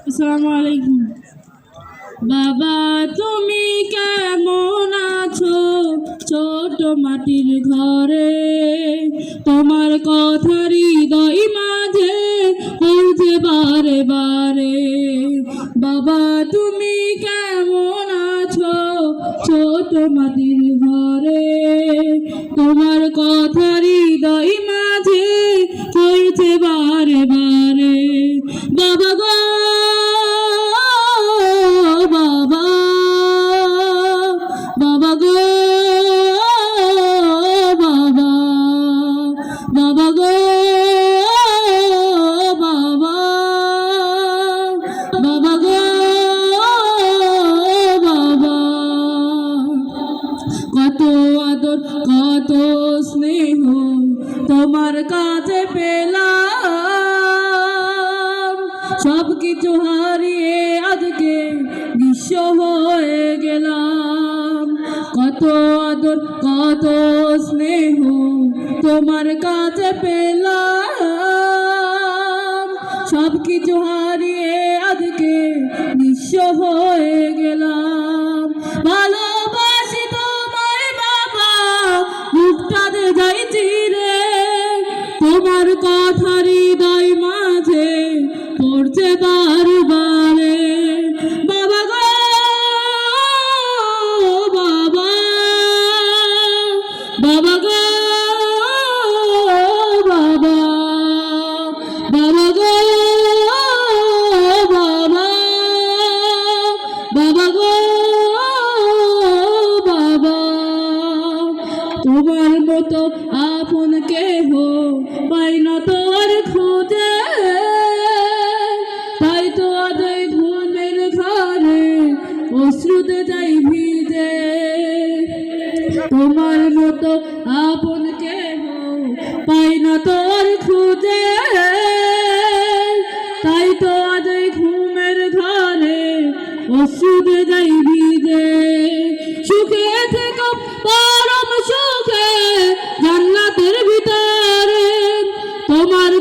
আসসালামু আলাইকুম। বাবা তুমি কেমন আছো ছোট মাটির ঘরে? তোমার কথা হৃদয় মাঝে বলছে বারে বারে। বাবা তুমি কেমন আছো ছোট মাটির ঘরে? তোমার কথা হৃদয় মাঝে বলছে বারে বারে। বাবা গো বাবা, বাবা গো বাবা, বাবা গো বাবা, বাবা গো বাবা। কত আদর কত স্নেহ তোমার কাছে পেলাম, সব কিছু হারিয়ে আজকে নিঃস্ব হয়ে গেলাম। কত আদর কত স্নেহ তোমার কাছে পেলাম, সব কিছু হারিয়ে আজকে নিঃস্ব হয়ে গেলাম। ভালোবাসি তোমায় বাবা, বুকটাতে যাইছি রে, তোমার কথা হৃদয় মাঝে পড়ছে বারে বারে। বাবা গো বাবা, বাবা গো বাবা, বাবা গো বাবা, বাবা গো বাবা। তোমার মতো আপন কেহ পাই না তোর খুঁজে, তাই তো আদায় ঘুমের ঘরে অশ্রুতে যাই ভিজে। তোমার মতো আপন কেহ পাই না তোর খুঁজে, তাই তো আদায় ঘুমের ঘরে অশ্রুতে যাই ভিজে। সুখে থেকো পরম সুখে জান্নাতের ভিতরে, তোমার